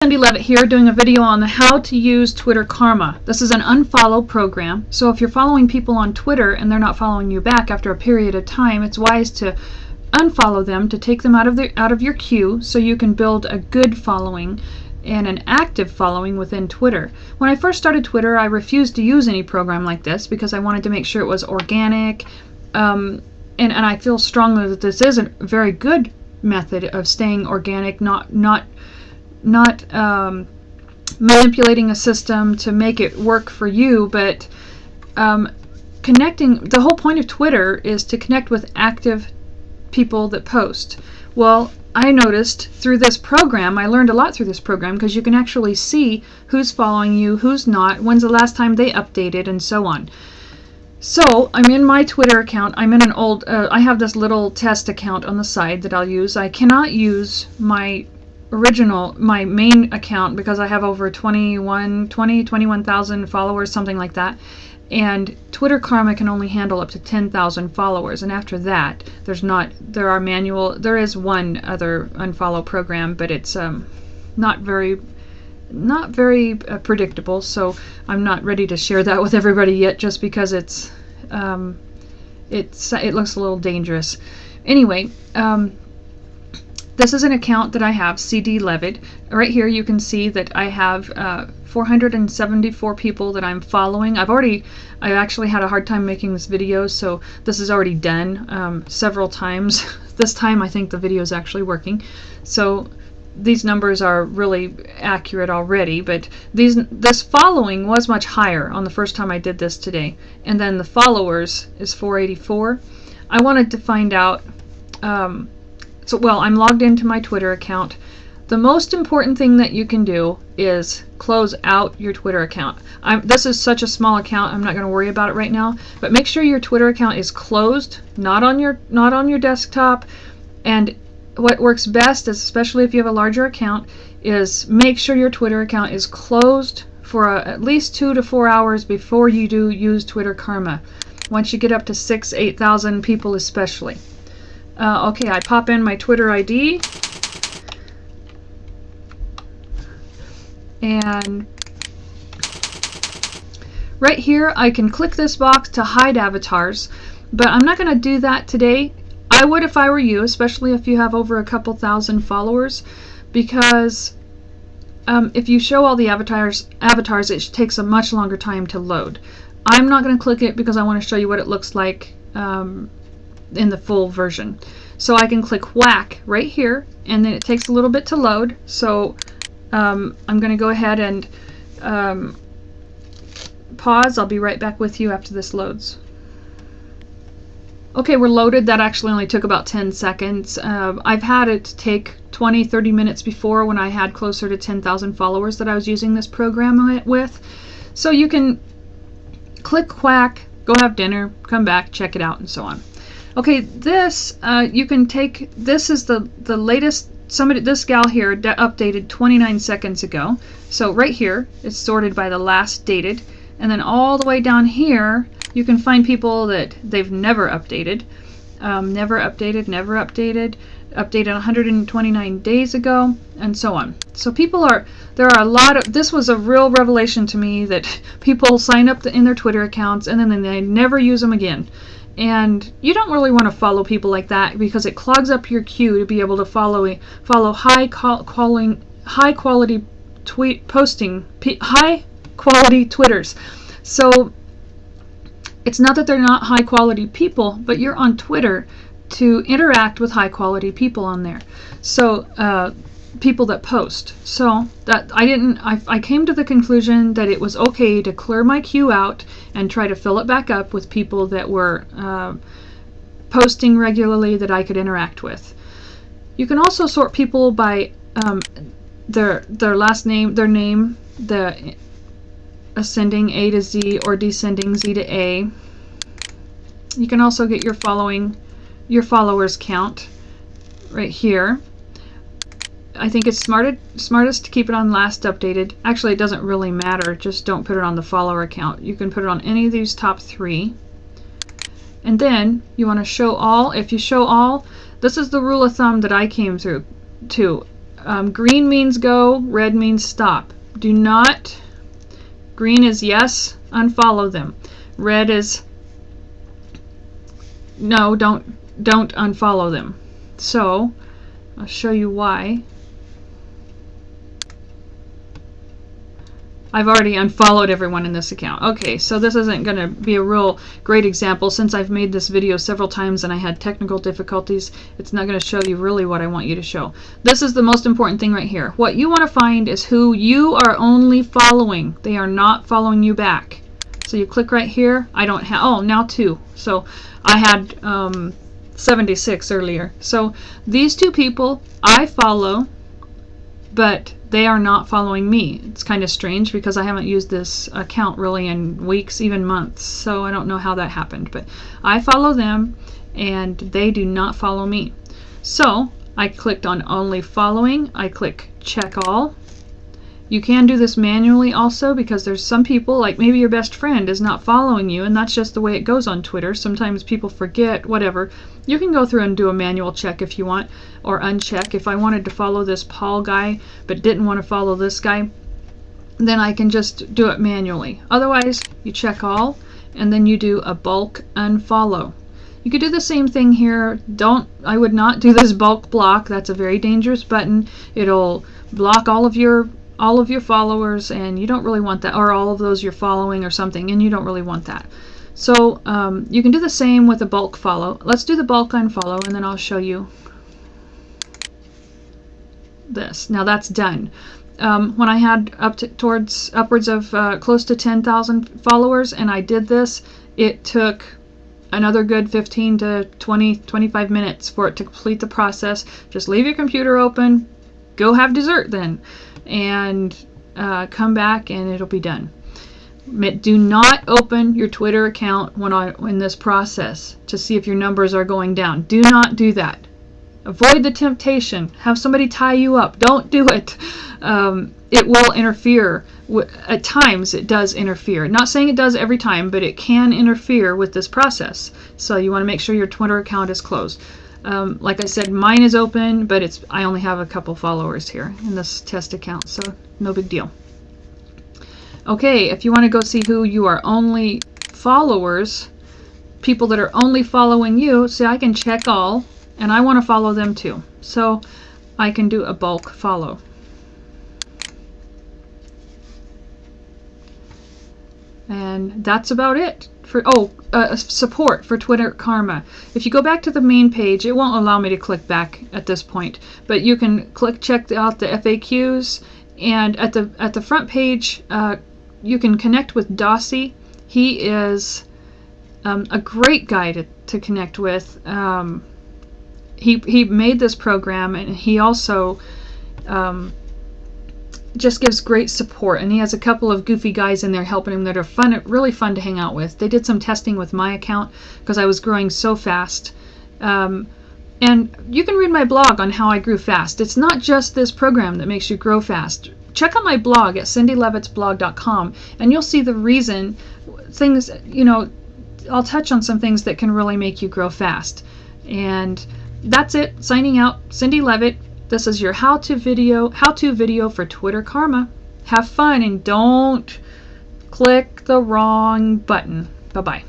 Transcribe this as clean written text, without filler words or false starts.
Cindy Levitt here doing a video on how to use Twitter Karma. This is an unfollow program, so if you're following people on Twitter and they're not following you back after a period of time, it's wise to unfollow them to take them out of your queue so you can build a good following and an active following within Twitter. When I first started Twitter, I refused to use any program like this because I wanted to make sure it was organic, and I feel strongly that this is a very good method of staying organic, not manipulating a system to make it work for you, but connecting. The whole point of Twitter is to connect with active people that post. Well, I noticed through this program, I learned a lot through this program because you can actually see who's following you, who's not, when's the last time they updated, and so on. So I'm in my Twitter account. I'm in an old, I have this little test account on the side that I'll use. I cannot use my main account because I have over 21,000 followers, something like that. And Twitter Karma can only handle up to 10,000 followers, and after that, there is one other unfollow program, but it's not very predictable. So I'm not ready to share that with everybody yet, just because it looks a little dangerous. Anyway. This is an account that I have, CD Levitt. Right here you can see that I have 474 people that I'm following. I actually had a hard time making this video, so this is already done several times. This time I think the video is actually working. So these numbers are really accurate already, but this following was much higher on the first time I did this today. And then the followers is 484. I wanted to find out well, I'm logged into my Twitter account. The most important thing that you can do is close out your Twitter account. This is such a small account, I'm not going to worry about it right now, but make sure your Twitter account is closed, not on your desktop. And what works best, especially if you have a larger account, is make sure your Twitter account is closed for at least 2 to 4 hours before you do use Twitter Karma. Once you get up to 8,000 people especially. Okay, I pop in my Twitter ID, and right here I can click this box to hide avatars, but I'm not going to do that today. I would if I were you, especially if you have over a couple thousand followers, because if you show all the avatars, it takes a much longer time to load. I'm not going to click it because I want to show you what it looks like in the full version. So I can click whack right here, and then it takes a little bit to load. So I'm going to go ahead and pause. I'll be right back with you after this loads. Okay, we're loaded. That actually only took about 10 seconds. I've had it take 20-30 minutes before when I had closer to 10,000 followers that I was using this program with. So you can click whack, go have dinner, come back, check it out, and so on. Okay, this you can take. This is the latest. This gal here updated 29 seconds ago. So right here, it's sorted by the last dated, and then all the way down here, you can find people that they've never updated, never updated, updated 129 days ago, and so on. So there are a lot of. This was a real revelation to me that people sign up in their Twitter accounts and then they never use them again. And you don't really want to follow people like that because it clogs up your queue to be able to follow high quality Twitters. So it's not that they're not high quality people, but you're on Twitter to interact with high quality people on there. So people that post. So that I came to the conclusion that it was okay to clear my queue out and try to fill it back up with people that were posting regularly that I could interact with. You can also sort people by their last name, their name, the ascending A to Z or descending Z to A. You can also get your followers count right here. I think it's smartest to keep it on last updated. Actually, it doesn't really matter. Just don't put it on the follower account. You can put it on any of these top 3. And then you want to show all. If you show all, this is the rule of thumb that I came through to. Green means go, red means stop. Do not, green is yes, unfollow them. Red is no, don't unfollow them. So I'll show you why. I've already unfollowed everyone in this account. Okay, so this isn't going to be a real great example since I've made this video several times and I had technical difficulties. It's not going to show you really what I want you to show. This is the most important thing right here. What you want to find is who you are only following. They are not following you back. So you click right here. I don't have, oh, now 2. So I had 76 earlier. So these 2 people I follow, but they are not following me. It's kind of strange because I haven't used this account really in weeks, even months, so I don't know how that happened, but I follow them and they do not follow me. So I clicked on only following. I click check all. You can do this manually also because there's some people, like maybe your best friend is not following you, and that's just the way it goes on Twitter. Sometimes people forget, whatever. You can go through and do a manual check if you want, or uncheck. If I wanted to follow this Paul guy but didn't want to follow this guy, then I can just do it manually. Otherwise, you check all, and then you do a bulk unfollow. You could do the same thing here. I would not do this bulk block. That's a very dangerous button. It'll block all of your followers, and you don't really want that, or all of those you're following or something, and you don't really want that. So you can do the same with a bulk follow. Let's do the bulk unfollow, and then I'll show you this. Now that's done. When I had upwards of close to 10,000 followers and I did this, it took another good 15 to 25 minutes for it to complete the process. Just leave your computer open, go have dessert then, and come back and it'll be done. Do not open your Twitter account in this process to see if your numbers are going down. Do not do that. Avoid the temptation. Have somebody tie you up. Don't do it. It will interfere. At times it does interfere. Not saying it does every time, but it can interfere with this process. So you want to make sure your Twitter account is closed. Like I said, mine is open, but I only have a couple followers here in this test account, so no big deal. Okay, if you want to go see who you are only followers, people that are only following you, see, I can check all, and I want to follow them too. So I can do a bulk follow. And that's about it. Support for Twitter Karma. If you go back to the main page, it won't allow me to click back at this point, but you can check out the FAQs, and at the front page you can connect with Dossie. He is a great guy to connect with. He made this program, and he also just gives great support, and he has a couple of goofy guys in there helping him that are really fun to hang out with. They did some testing with my account because I was growing so fast, and you can read my blog on how I grew fast. It's not just this program that makes you grow fast. Check out my blog at cindylevittsblog.com, and you'll see the reason. Things, I'll touch on some things that can really make you grow fast. And that's it. Signing out, Cindy Levitt. This is your how-to video for Twitter Karma. Have fun and don't click the wrong button. Bye-bye.